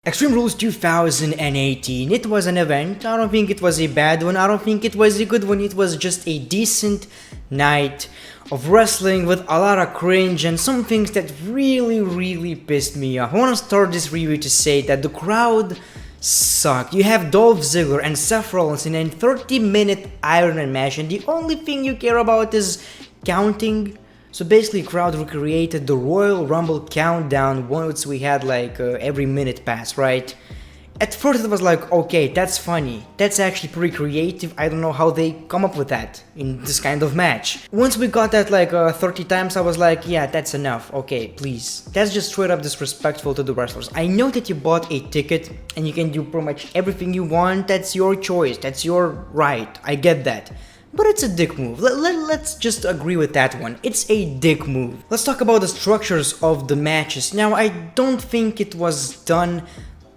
Extreme Rules 2018, it was an event. I don't think it was a bad one, I don't think it was a good one, it was just a decent night of wrestling with a lot of cringe and some things that really pissed me off. I want to start this review to say that the crowd sucked. You have Dolph Ziggler and Seth Rollins in a 30-minute Iron Man match and the only thing you care about is counting. So basically, crowd recreated the Royal Rumble countdown once we had like every minute pass, right? At first it was like, okay, that's funny, that's actually pretty creative, I don't know how they come up with that in this kind of match. Once we got that like 30 times, I was like, yeah, that's enough, okay, please. That's just straight up disrespectful to the wrestlers. I know that you bought a ticket and you can do pretty much everything you want, that's your choice, that's your right, I get that. But it's a dick move. Let's just agree with that one. It's a dick move. Let's talk about the structures of the matches. Now, I don't think it was done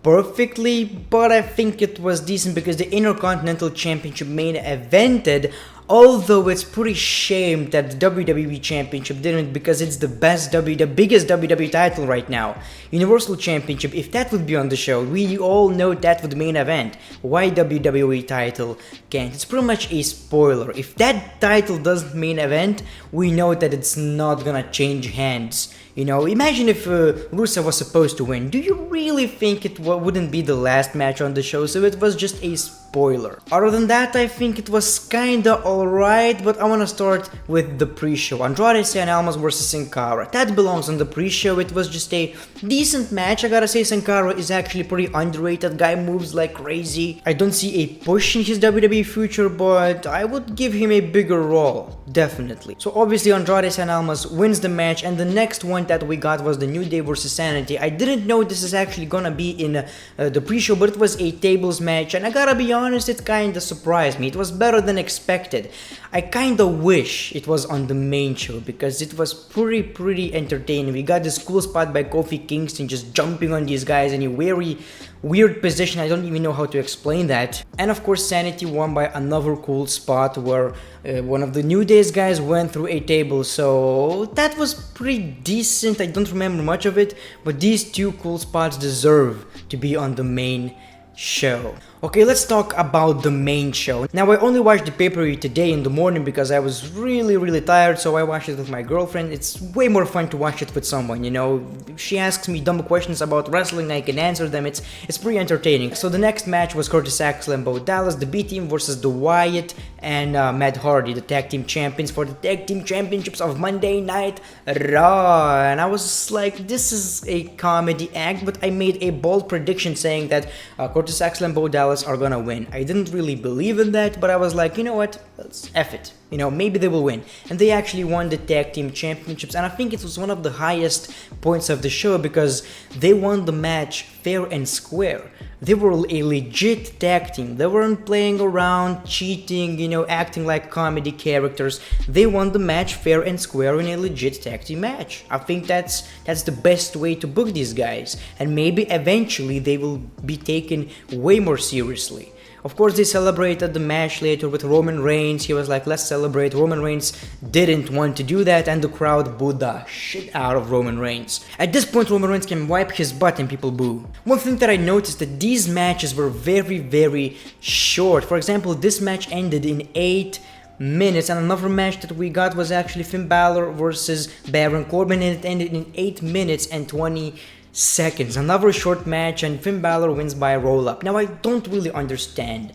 perfectly, but I think it was decent because the Intercontinental Championship main evented, although it's pretty shame that the WWE Championship didn't because it's the biggest WWE title right now. Universal Championship, if that would be on the show, we all know that would main event. Why WWE title can't? It's pretty much a spoiler. If that title doesn't main event, we know that it's not gonna change hands. You know, imagine if Rusev was supposed to win. Do you really think it wouldn't be the last match on the show? So it was just a spoiler. Other than that, I think it was kinda alright, but I wanna start with the pre-show. Andrade Cien Almas vs Sin Cara. That belongs on the pre-show. It was just a decent match. I gotta say, Sin Cara is actually pretty underrated. Guy moves like crazy. I don't see a push in his WWE future, but I would give him a bigger role, definitely. So obviously Andrade Cien Almas wins the match, and the next one that we got was the New Day vs Sanity. I didn't know this is actually gonna be in the pre-show, but it was a tables match, and I gotta be honest, it kinda surprised me. It was better than expected. I kinda wish it was on the main show because it was pretty entertaining. We got this cool spot by Kofi Kingston just jumping on these guys in a very weird position. I don't even know how to explain that. And of course, Sanity won by another cool spot where one of the New Day's guys went through a table, so that was pretty decent. I don't remember much of it, but these two cool spots deserve to be on the main show. Okay, let's talk about the main show. Now, I only watched the pay-per-view today in the morning because I was really tired, so I watched it with my girlfriend. It's way more fun to watch it with someone, you know. She asks me dumb questions about wrestling, I can answer them. It's pretty entertaining. So the next match was Curtis Axel and Bo Dallas, the B-Team versus the Wyatt and Matt Hardy, the tag team champions for the tag team championships of Monday Night Raw. And I was like, this is a comedy act, but I made a bold prediction saying that Curtis Axel and Bo Dallas are gonna win. I didn't really believe in that, but I was like, you know what, let's F it. You know, maybe they will win. And they actually won the tag team championships, and I think it was one of the highest points of the show because they won the match fair and square. They were a legit tag team. They weren't playing around, cheating, you know, acting like comedy characters. They won the match fair and square in a legit tag team match. I think that's the best way to book these guys, and maybe eventually they will be taken way more seriously. Of course, they celebrated the match later with Roman Reigns. He was like, let's celebrate. Roman Reigns didn't want to do that, and the crowd booed the shit out of Roman Reigns. At this point, Roman Reigns can wipe his butt and people boo. One thing that I noticed that these matches were very short. For example, this match ended in 8 minutes, and another match that we got was actually Finn Balor versus Baron Corbin, and it ended in 8 minutes and 20 seconds. Another short match, and Finn Balor wins by a roll-up. Now, I don't really understand.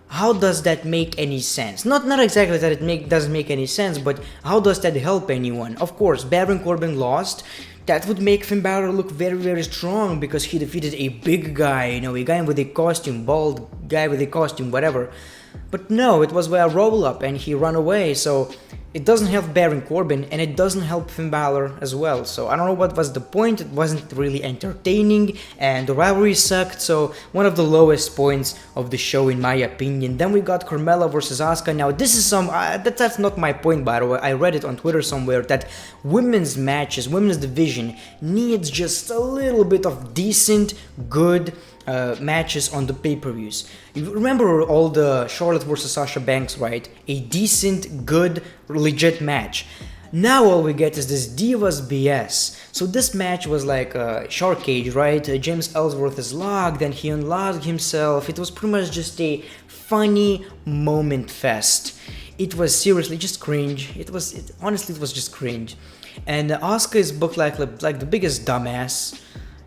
How does that make any sense? Not exactly that it doesn't make any sense, but how does that help anyone? Of course, Baron Corbin lost. That would make Finn Balor look very strong because he defeated a big guy, you know, a guy with a costume, bald guy with a costume, whatever. But no, it was by a roll-up and he ran away, so it doesn't help Baron Corbin and it doesn't help Finn Balor as well. So I don't know what was the point. It wasn't really entertaining and the rivalry sucked, so one of the lowest points of the show in my opinion. Then we got Carmela versus Asuka. Now this is that's not my point, by the way. I read it on Twitter somewhere that women's matches, women's division needs just a little bit of decent, good matches on the pay-per-views. You remember all the Charlotte versus Sasha Banks, right? A decent, good, legit match. Now all we get is this Divas BS. So this match was like a shark cage, right? James Ellsworth is locked, then he unlocked himself. It was pretty much just a funny moment fest. It was seriously just cringe. Honestly, it was just cringe. And Asuka is booked like the biggest dumbass.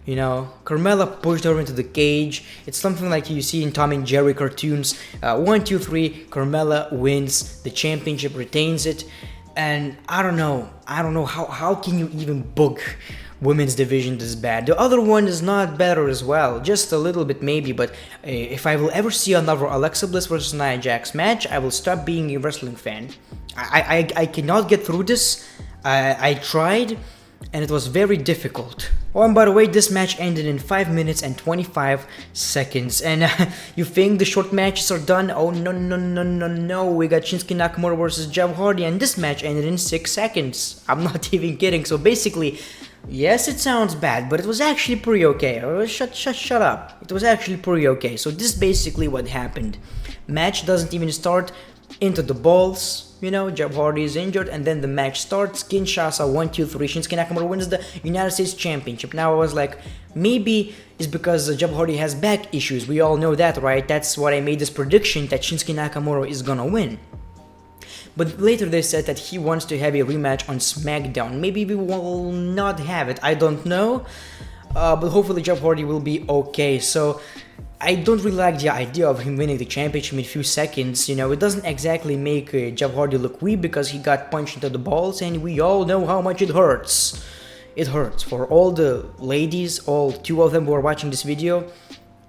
You know, Carmela pushed her into the cage. It's something like you see in Tom and Jerry cartoons. 1, 2, 3, Carmela wins the championship, retains it. And I don't know how can you even book women's division this bad? The other one is not better as well, just a little bit maybe, but if I will ever see another Alexa Bliss versus Nia Jax match, I will stop being a wrestling fan. I cannot get through this. I tried, and it was very difficult. Oh, and by the way, this match ended in 5 minutes and 25 seconds. And you think the short matches are done? Oh, no. We got Schinsky Nakamura versus Jeff Hardy, and this match ended in 6 seconds. I'm not even kidding. So basically, yes, it sounds bad, but it was actually pretty okay. Shut up. It was actually pretty okay. So this is basically what happened. Match doesn't even start. Into the balls, you know, Jeff Hardy is injured, and then the match starts. Kinshasa 1, 2, 3. Shinsuke Nakamura wins the United States Championship. Now I was like, maybe it's because Jeff Hardy has back issues. We all know that, right? That's what I made this prediction that Shinsuke Nakamura is gonna win. But later they said that he wants to have a rematch on SmackDown. Maybe we will not have it. I don't know. But hopefully Jeff Hardy will be okay. So I don't really like the idea of him winning the championship in a few seconds. You know, it doesn't exactly make Jeff Hardy look weak because he got punched into the balls, and we all know how much it hurts. It hurts. For all the ladies, all 2 of them who are watching this video,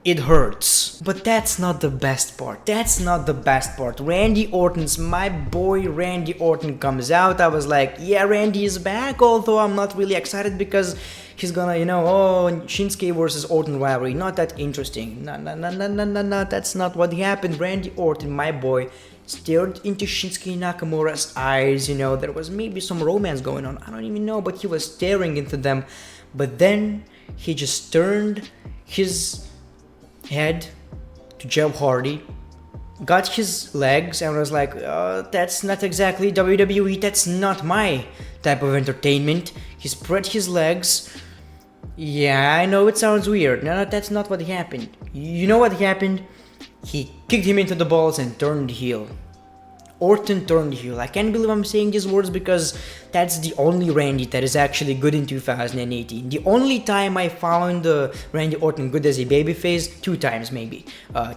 it hurts. But that's not the best part. Randy Orton's, my boy Randy Orton comes out. I was like, yeah, Randy is back, although I'm not really excited because he's gonna, you know, Shinsuke versus Orton rivalry. Not that interesting. No, that's not what happened. Randy Orton, my boy, stared into Shinsuke Nakamura's eyes. You know, there was maybe some romance going on. I don't even know, but he was staring into them. But then he just turned his head to Jeff Hardy, got his legs, and was like, that's not exactly WWE. That's not my type of entertainment. He spread his legs. Yeah, I know it sounds weird. No, that's not what happened. You know what happened? He kicked him into the balls and turned heel. Orton turned heel. I can't believe I'm saying these words because that's the only Randy that is actually good in 2018. The only time I found Randy Orton good as a babyface, 2 times maybe.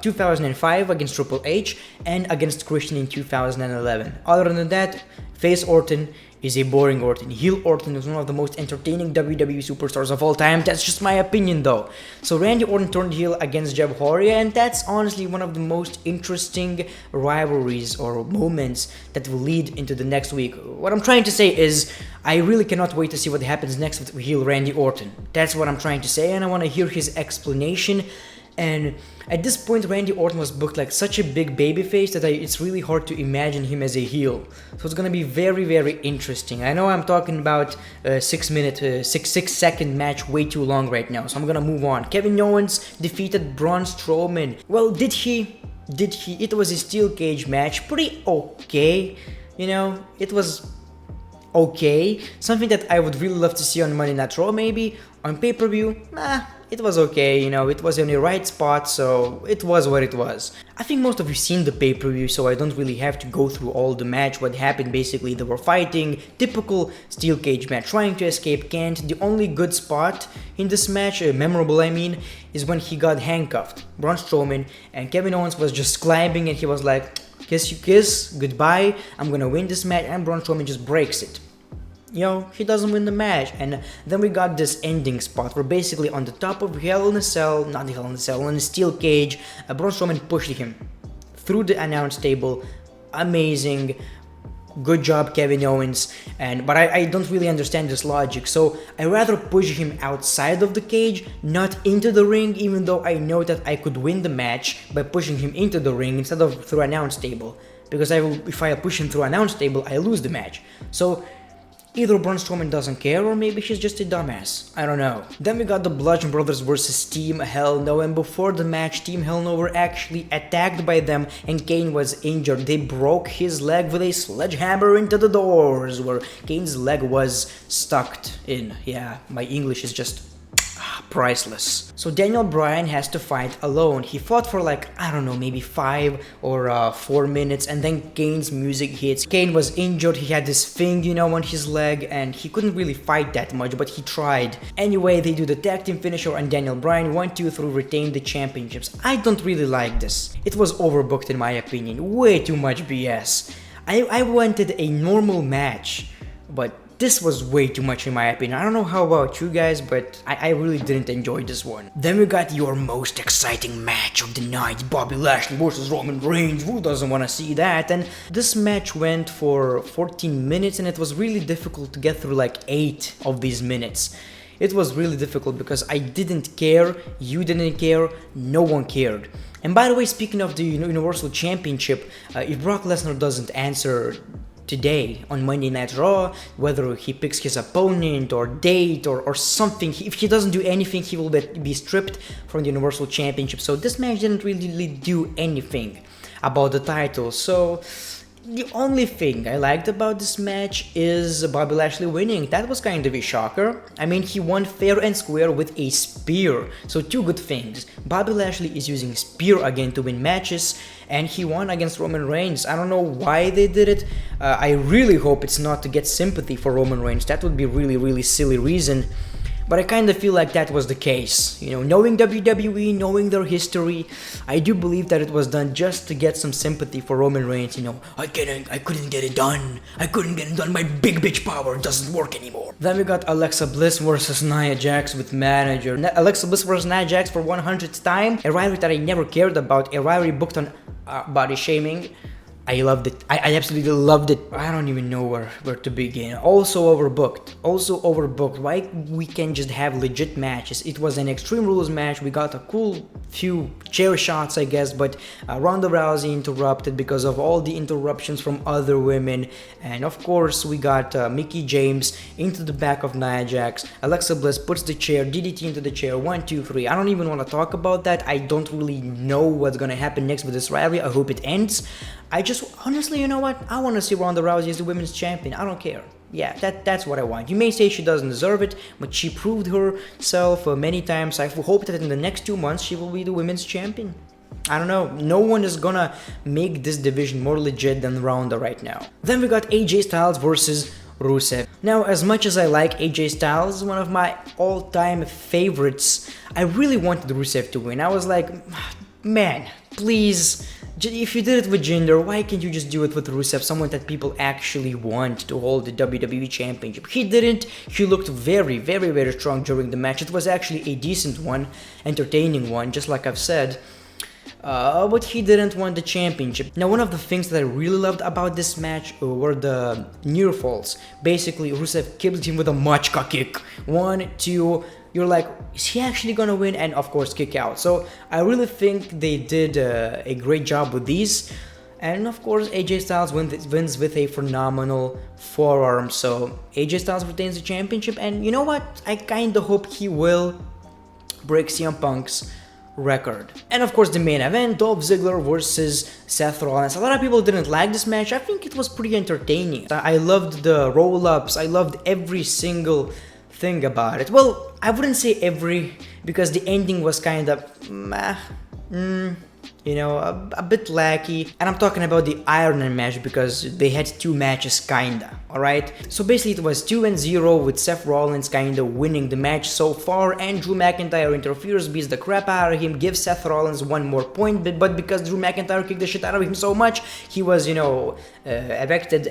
2005 against Triple H and against Christian in 2011. Other than that, face Orton is a boring Orton. Heel Orton is one of the most entertaining WWE superstars of all time. That's just my opinion though. So Randy Orton turned heel against Jeff Hardy, and that's honestly one of the most interesting rivalries or moments that will lead into the next week. What I'm trying to say is I really cannot wait to see what happens next with heel Randy Orton. That's what I'm trying to say, and I want to hear his explanation. And at this point, Randy Orton was booked like such a big babyface that it's really hard to imagine him as a heel. So it's gonna be very, very interesting. I know I'm talking about a 6 second match way too long right now, so I'm gonna move on. Kevin Owens defeated Braun Strowman. Well, did he? It was a steel cage match, pretty okay. You know, it was okay. Something that I would really love to see on Monday Night Raw maybe. On pay-per-view, it was okay, you know, it was in the right spot, so it was what it was. I think most of you seen the pay-per-view, so I don't really have to go through all the match. What happened basically, they were fighting, typical steel cage match, trying to escape, can't. The only good spot in this match, memorable I mean, is when he got handcuffed. Braun Strowman and Kevin Owens was just climbing and he was like, kiss you kiss, goodbye, I'm gonna win this match, and Braun Strowman just breaks it. You know, he doesn't win the match, and then we got this ending spot where basically on the top of Hell in a Cell, not Hell in a Cell, in a steel cage, Braun Strowman pushed him through the announce table. Amazing, good job Kevin Owens, but I don't really understand this logic, so I rather push him outside of the cage, not into the ring, even though I know that I could win the match by pushing him into the ring instead of through announce table, because if I push him through announce table, I lose the match. So Either Braun Strowman doesn't care or maybe he's just a dumbass. I don't know. Then we got the Bludgeon Brothers versus Team Hell No, and before the match, Team Hell No were actually attacked by them and Kane was injured. They broke his leg with a sledgehammer into the doors where Kane's leg was stuck in. Yeah, my English is just priceless. So Daniel Bryan has to fight alone. He fought for like, I don't know, maybe 5 or 4 minutes, and then Kane's music hits. Kane was injured, he had this thing, you know, on his leg, and he couldn't really fight that much, but he tried. Anyway, they do the tag team finisher and Daniel Bryan 1, 2, 3 retain the championships. I don't really like this. It was overbooked in my opinion, way too much BS. I wanted a normal match, but this was way too much in my opinion. I don't know how about you guys, but I really didn't enjoy this one. Then we got your most exciting match of the night, Bobby Lashley versus Roman Reigns. Who doesn't want to see that? And this match went for 14 minutes and it was really difficult to get through like 8 of these minutes. It was really difficult because I didn't care, you didn't care, no one cared. And by the way, speaking of the Universal Championship, if Brock Lesnar doesn't answer today on Monday Night Raw, whether he picks his opponent or date or something, if he doesn't do anything, he will be stripped from the Universal Championship. So this match didn't really do anything about the title. So the only thing I liked about this match is Bobby Lashley winning. That was kind of a shocker. I mean, he won fair and square with a spear. So 2 good things. Bobby Lashley is using spear again to win matches, and he won against Roman Reigns. I don't know why they did it. I really hope it's not to get sympathy for Roman Reigns. That would be really silly reason. But I kind of feel like that was the case. You know, knowing WWE, knowing their history, I do believe that it was done just to get some sympathy for Roman Reigns. You know, I couldn't get it done. I couldn't get it done. My big bitch power doesn't work anymore. Then we got Alexa Bliss versus Nia Jax with manager. Alexa Bliss versus Nia Jax for 100th time. A rivalry that I never cared about. A rivalry booked on body shaming. I loved it. I absolutely loved it. I don't even know where to begin. Also overbooked. Why we can't just have legit matches? It was an Extreme Rules match. We got a cool few chair shots, I guess, but Ronda Rousey interrupted because of all the interruptions from other women. And of course, we got Mickie James into the back of Nia Jax. Alexa Bliss puts the chair, DDT into the chair, 1, 2, 3. I don't even want to talk about that. I don't really know what's gonna happen next with this rivalry. I hope it ends. I just, honestly, you know what? I want to see Ronda Rousey as the women's champion. I don't care. Yeah, that's what I want. You may say she doesn't deserve it, but she proved herself many times. I hope that in the next 2 months she will be the women's champion. I don't know. No one is gonna make this division more legit than Ronda right now. Then we got AJ Styles versus Rusev. Now, as much as I like AJ Styles, one of my all-time favorites, I really wanted Rusev to win. I was like, man, please. If you did it with Jinder, why can't you just do it with Rusev, someone that people actually want to hold the WWE Championship? He didn't. He looked very strong during the match. It was actually a decent one, entertaining one, just like I've said. But he didn't want the championship. Now, one of the things that I really loved about this match were the near falls. Basically, Rusev killed him with a machka kick. 1, 2... You're like, is he actually gonna win? And of course, kick out. So I really think they did a great job with these. And of course, AJ Styles wins with a phenomenal forearm. So AJ Styles retains the championship. And you know what? I kinda hope he will break CM Punk's record. And of course, the main event, Dolph Ziggler versus Seth Rollins. A lot of people didn't like this match. I think it was pretty entertaining. I loved the roll-ups. I loved every single thing about it. Well, I wouldn't say every, because the ending was kind of you know, a bit lackey. And I'm talking about the Iron Man match because they had 2 matches kinda, alright? So basically it was 2-0 with Seth Rollins kinda winning the match so far, and Drew McIntyre interferes, beats the crap out of him, gives Seth Rollins 1 more point, but because Drew McIntyre kicked the shit out of him so much, he was, you know, evicted,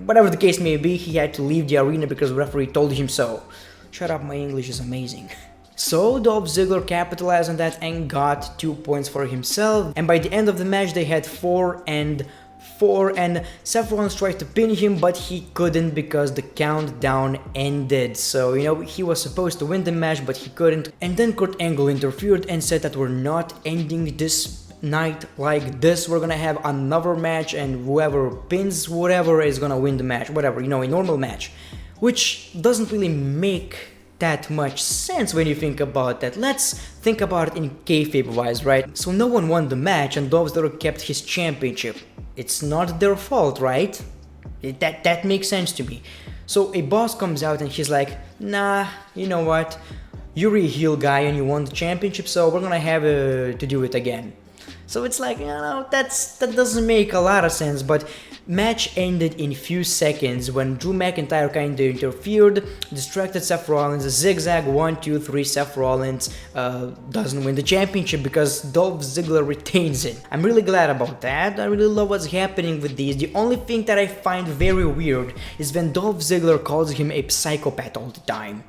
whatever the case may be, he had to leave the arena because the referee told him so. Shut up, my English is amazing. So Dolph Ziggler capitalized on that and got 2 points for himself, and by the end of the match they had 4-4, and Seth Rollins tried to pin him, but he couldn't because the countdown ended. So, you know, he was supposed to win the match, but he couldn't. And then Kurt Angle interfered and said that we're not ending this night like this we're gonna have another match and whoever pins whatever is gonna win the match, whatever, you know, a normal match, which doesn't really make that much sense when you think about that. Let's think about it in kayfabe wise, right? So no one won the match and Dolph Ziggler kept his championship. It's not their fault, right? That makes sense to me. So a boss comes out and he's like, nah, you know what? You're a heel guy and you won the championship, so we're gonna have to do it again. So it's like, you know, that doesn't make a lot of sense, but match ended in few seconds when Drew McIntyre kinda interfered, distracted Seth Rollins, a zigzag 1, 2, 3, Seth Rollins doesn't win the championship because Dolph Ziggler retains it. I'm really glad about that. I really love what's happening with these. The only thing that I find very weird is when Dolph Ziggler calls him a psychopath all the time.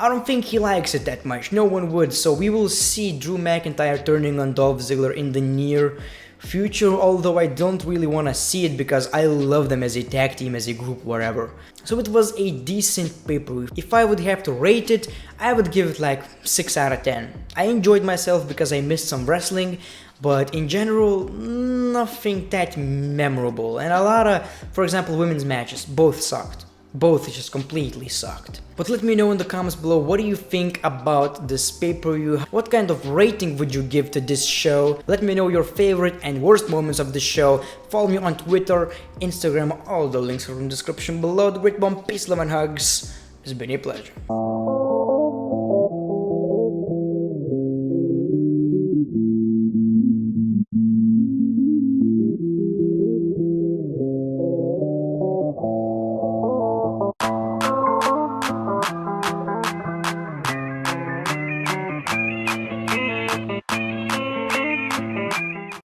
I don't think he likes it that much, no one would, so we will see Drew McIntyre turning on Dolph Ziggler in the near future, although I don't really want to see it because I love them as a tag team, as a group, whatever. So it was a decent pay-per-view. If I would have to rate it, I would give it like 6 out of 10. I enjoyed myself because I missed some wrestling, but in general, nothing that memorable. And a lot of, for example, women's matches, both sucked. Both just completely sucked. But let me know in the comments below, what do you think about this pay-per-view? What kind of rating would you give to this show? Let me know your favorite and worst moments of the show. Follow me on Twitter, Instagram, all the links are in the description below. The Great Bomb, peace, love and hugs. It's been a pleasure.